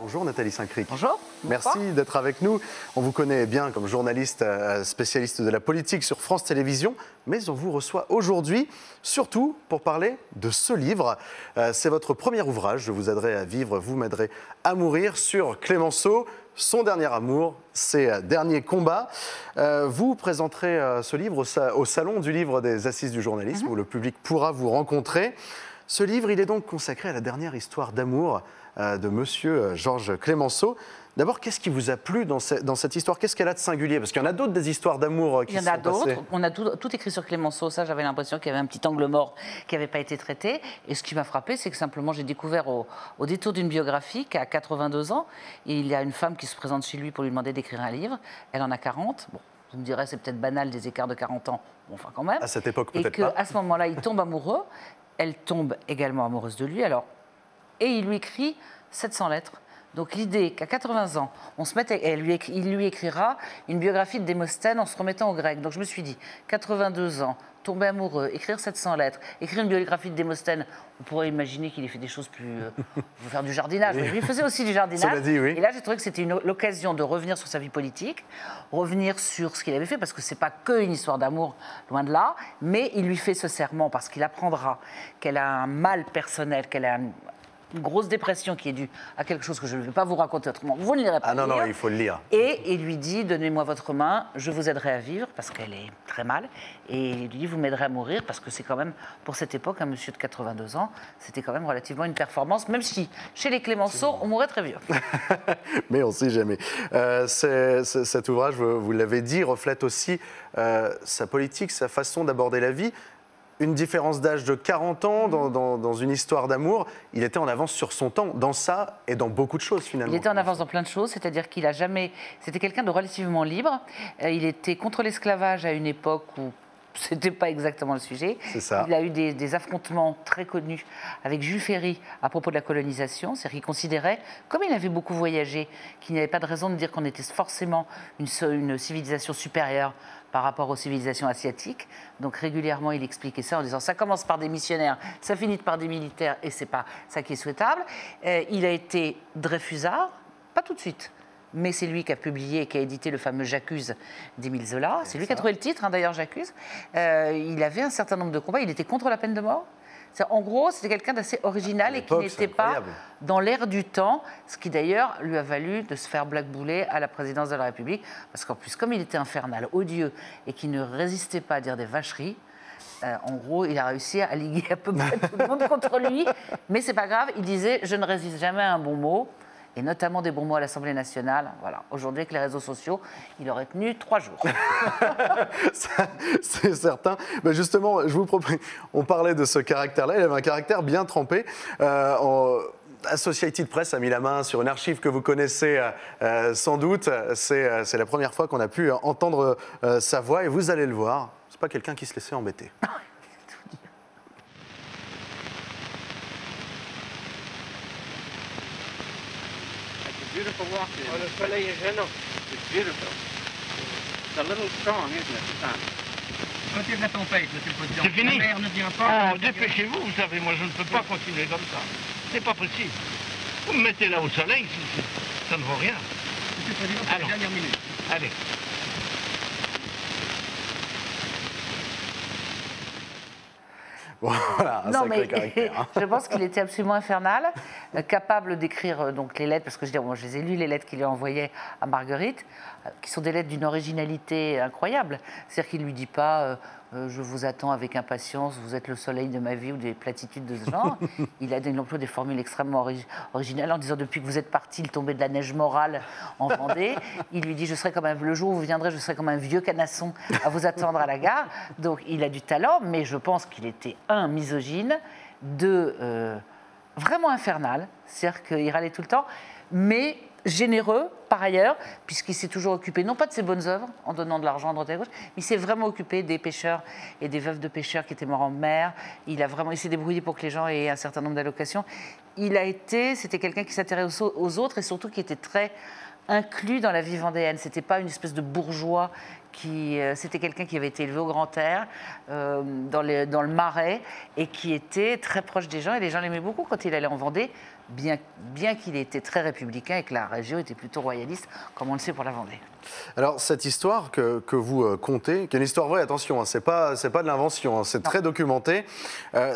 Bonjour Nathalie Saint-Cric. Bonjour. Merci d'être avec nous. On vous connaît bien comme journaliste spécialiste de la politique sur France Télévisions, mais on vous reçoit aujourd'hui surtout pour parler de ce livre. C'est votre premier ouvrage, Je vous aiderai à vivre, vous m'aiderez à mourir, sur Clémenceau, son dernier amour, ses derniers combats. Vous présenterez ce livre au Salon du livre des Assises du journalisme, où le public pourra vous rencontrer. Ce livre, il est donc consacré à la dernière histoire d'amour de monsieur Georges Clémenceau. D'abord, qu'est-ce qui vous a plu dans cette histoire? Qu'est-ce qu'elle a de singulier? Parce qu'il y en a d'autres des histoires d'amour qui se sont passées. Il y en a d'autres. On a tout écrit sur Clémenceau. Ça, j'avais l'impression qu'il y avait un petit angle mort qui n'avait pas été traité. Et ce qui m'a frappé, c'est que simplement, j'ai découvert au détour d'une biographie qu'à 82 ans, il y a une femme qui se présente chez lui pour lui demander d'écrire un livre. Elle en a 40. Bon, vous me direz, c'est peut-être banal des écarts de 40 ans. Bon, enfin, quand même. À cette époque, peut-être pas. Et qu'à ce moment-là, il tombe amoureux. Elle tombe également amoureuse de lui. Alors, et il lui écrit 700 lettres. Donc l'idée qu'à 80 ans, on se mette, il lui écrira une biographie de Démosthène en se remettant au grec. Donc je me suis dit, 82 ans, tomber amoureux, écrire 700 lettres, écrire une biographie de Démosthène, on pourrait imaginer qu'il ait fait des choses plus... faire du jardinage. Oui. Lui, il faisait aussi du jardinage. Dit, oui. Et là, j'ai trouvé que c'était l'occasion de revenir sur sa vie politique, revenir sur ce qu'il avait fait, parce que ce n'est pas qu'une histoire d'amour, loin de là, mais il lui fait ce serment parce qu'il apprendra qu'elle a un mal personnel, qu'elle a une grosse dépression qui est due à quelque chose que je ne vais pas vous raconter autrement. Vous ne lirez pas. Ah non, non, il faut le lire. Et il lui dit, donnez-moi votre main, je vous aiderai à vivre, parce qu'elle est très mal. Et il lui dit, vous m'aiderez à mourir, parce que c'est quand même, pour cette époque, un monsieur de 82 ans, c'était quand même relativement une performance, même si, chez les Clémenceau, on mourrait très vieux. Mais on ne sait jamais. Cet ouvrage, vous l'avez dit, reflète aussi sa politique, sa façon d'aborder la vie. Une différence d'âge de 40 ans dans une histoire d'amour, il était en avance sur son temps, dans ça et dans beaucoup de choses finalement. Il était en avance dans plein de choses, c'est-à-dire qu'il a jamais... C'était quelqu'un de relativement libre. Il était contre l'esclavage à une époque où ce n'était pas exactement le sujet. C'est ça. Il a eu des affrontements très connus avec Jules Ferry à propos de la colonisation. C'est-à-dire qu'il considérait, comme il avait beaucoup voyagé, qu'il n'y avait pas de raison de dire qu'on était forcément une civilisation supérieure par rapport aux civilisations asiatiques. Donc régulièrement, il expliquait ça en disant ça commence par des missionnaires, ça finit par des militaires et c'est pas ça qui est souhaitable. Il a été Dreyfusard, pas tout de suite, mais c'est lui qui a publié et qui a édité le fameux J'accuse d'Émile Zola. C'est lui qui a trouvé le titre, d'ailleurs, J'accuse. Il avait un certain nombre de combats, il était contre la peine de mort. En gros, c'était quelqu'un d'assez original et qui n'était pas dans l'air du temps, ce qui d'ailleurs lui a valu de se faire blackbouler à la présidence de la République, parce qu'en plus, comme il était infernal, odieux, et qu'il ne résistait pas à dire des vacheries, en gros, il a réussi à liguer à peu près tout le monde contre lui, mais c'est pas grave, il disait « je ne résiste jamais à un bon mot », et notamment des bons mots à l'Assemblée nationale. Voilà. Aujourd'hui, avec les réseaux sociaux, il aurait tenu 3 jours. C'est certain. Mais justement, je vous propose, on parlait de ce caractère-là, il avait un caractère bien trempé. Associated Press a mis la main sur une archive que vous connaissez sans doute. C'est la première fois qu'on a pu entendre sa voix, et vous allez le voir, c'est pas quelqu'un qui se laissait embêter. Beautiful walking. Oh, le soleil est gênant. It's beautiful. It's a little strong, isn't it, the sun? Retirez la tempête, monsieur le président. C'est fini? La mer ne vient pas. Oh, dépêchez-vous, vous savez, moi je ne peux pas continuer comme ça. C'est pas possible. Vous me mettez là au soleil, ça ne vaut rien. Monsieur le président, c'est la dernière minute. Allez. Bon, voilà, un sacré caractère. Je pense qu'il était absolument infernal, capable d'écrire donc les lettres, parce que moi, je les ai lues, les lettres qu'il lui envoyait à Marguerite, qui sont des lettres d'une originalité incroyable. C'est-à-dire qu'il ne lui dit pas je vous attends avec impatience, vous êtes le soleil de ma vie, ou des platitudes de ce genre. Il emploie des formules extrêmement originales en disant depuis que vous êtes parti, il tombait de la neige morale en Vendée. Il lui dit le jour où vous viendrez, je serai comme un vieux canasson à vous attendre à la gare. Donc il a du talent, mais je pense qu'il était misogyne, vraiment infernal, c'est-à-dire qu'il râlait tout le temps, mais généreux par ailleurs, puisqu'il s'est toujours occupé, non pas de ses bonnes œuvres, en donnant de l'argent à droite et à gauche, mais il s'est vraiment occupé des pêcheurs et des veuves de pêcheurs qui étaient morts en mer. Il s'est débrouillé pour que les gens aient un certain nombre d'allocations. C'était quelqu'un qui s'intéressait aux autres et surtout qui était très inclus dans la vie vendéenne. C'était pas une espèce de bourgeois C'était quelqu'un qui avait été élevé au grand air, dans le Marais, et qui était très proche des gens, et les gens l'aimaient beaucoup quand il allait en Vendée, bien qu'il était très républicain et que la région était plutôt royaliste, comme on le sait pour la Vendée. Alors, cette histoire que vous contez, qui est une histoire vraie, attention, hein, c'est pas de l'invention, hein, c'est très documenté.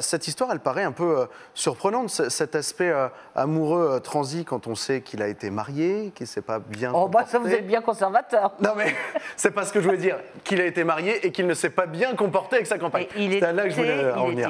Cette histoire, elle paraît un peu surprenante, cet aspect amoureux transi quand on sait qu'il a été marié, qu'il ne s'est pas bien comporté. Ça, vous êtes bien conservateur. Non, mais c'est pas ce que je voulais dire, qu'il a été marié et qu'il ne s'est pas bien comporté avec sa compagne. Il était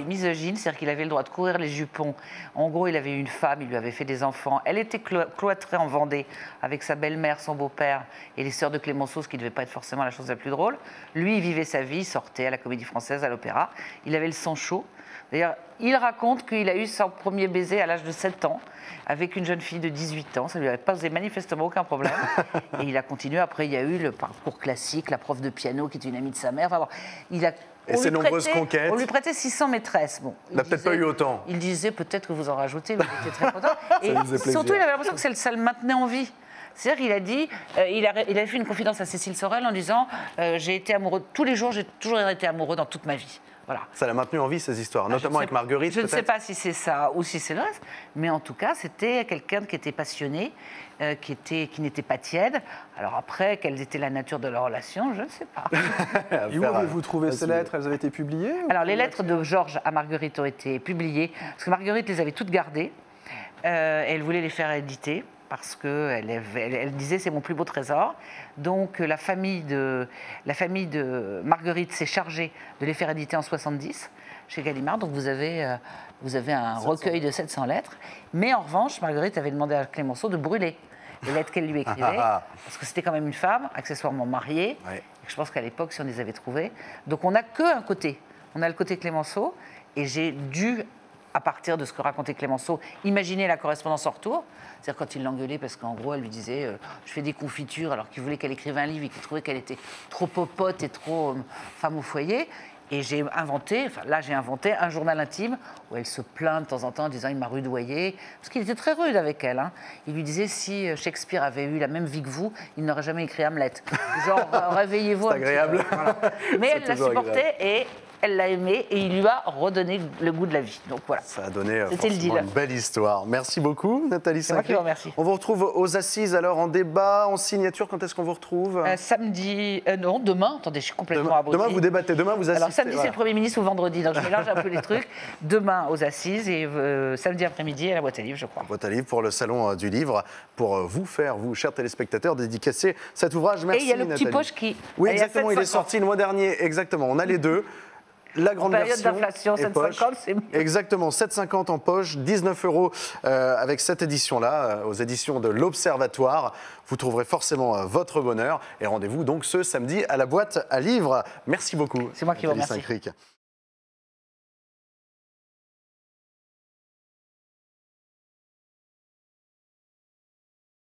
misogyne, c'est-à-dire qu'il avait le droit de courir les jupons. En gros, il avait une femme, il lui avait fait des enfants. Elle était cloîtrée en Vendée avec sa belle-mère, son beau-père et les sœurs de Clémenceau, ce qui ne devait pas être forcément la chose la plus drôle. Lui, il vivait sa vie, il sortait à la Comédie Française, à l'Opéra. Il avait le sang chaud. D'ailleurs, il raconte qu'il a eu son premier baiser à l'âge de 7 ans avec une jeune fille de 18 ans. Ça ne lui avait posé manifestement aucun problème. Et il a continué. Après, il y a eu le parcours classique, la prof de piano qui était une amie de sa mère. Enfin, bon, et ses nombreuses conquêtes. On lui prêtait 600 maîtresses. Bon, il n'a peut-être pas eu autant. Il disait peut-être que vous en rajoutez, mais il était très content. Et surtout, il avait l'impression que ça le maintenait en vie. C'est-à-dire qu'il a dit, il avait fait une confidence à Cécile Sorel en disant j'ai été amoureux tous les jours, j'ai toujours été amoureux dans toute ma vie. Voilà. Ça l'a maintenu en vie, ces histoires, notamment avec Marguerite. Je ne sais pas si c'est ça ou si c'est le reste, mais en tout cas, c'était quelqu'un qui était passionné, qui n'était pas tiède. Alors après, quelle était la nature de leur relation, je ne sais pas. Et où avez-vous trouvé ces lettres? Elles avaient été publiées? Alors les lettres de Georges à Marguerite ont été publiées, parce que Marguerite les avait toutes gardées. Elle voulait les faire éditer, parce qu'elle disait c'est mon plus beau trésor. Donc la famille de Marguerite s'est chargée de les faire éditer en 70 chez Gallimard. Donc vous avez un recueil de 700 lettres. Mais en revanche, Marguerite avait demandé à Clémenceau de brûler les lettres qu'elle lui écrivait, parce que c'était quand même une femme, accessoirement mariée. Ouais. Et je pense qu'à l'époque, si on les avait trouvées. Donc on n'a qu'un côté. On a le côté Clémenceau, et j'ai dû, à partir de ce que racontait Clémenceau, imaginer la correspondance en retour. C'est-à-dire quand il l'engueulait parce qu'en gros, elle lui disait je fais des confitures, alors qu'il voulait qu'elle écrive un livre et qu'il trouvait qu'elle était trop popote et trop femme au foyer. Et j'ai inventé un journal intime où elle se plaint de temps en temps en disant il m'a rudoyé, parce qu'il était très rude avec elle. Hein. Il lui disait si Shakespeare avait eu la même vie que vous, il n'aurait jamais écrit Hamlet. Genre réveillez-vous. C'est agréable. Voilà. Mais elle l'a supporté et elle l'a aimé et il lui a redonné le goût de la vie. Donc voilà. Ça a donné une belle histoire. Merci beaucoup, Nathalie Sincry. C'est moi qui vous remercie. On vous retrouve aux Assises, alors en débat, en signature. Quand est-ce qu'on vous retrouve? Samedi, non, demain. Attendez, je suis complètement abrutie. Demain, vous débattez, demain, vous assistez. Alors samedi, c'est le Premier ministre ou vendredi, donc je mélange un peu les trucs. Demain, aux Assises, et samedi après-midi, à la boîte à livres, je crois. Boîte à livres pour le Salon du Livre, pour vous, chers téléspectateurs, dédicacer cet ouvrage. Merci, et il y a le Nathalie. petit poche qui... Oui, exactement, il est sorti le mois dernier. Exactement, on a les deux. La grande période version d'inflation, 7,50, c'est mieux. Exactement, 7,50 en poche, 19 € avec cette édition-là, aux éditions de l'Observatoire. Vous trouverez forcément votre bonheur. Et rendez-vous donc ce samedi à la boîte à livres. Merci beaucoup. C'est moi qui vous remercie. Nathalie Sincry.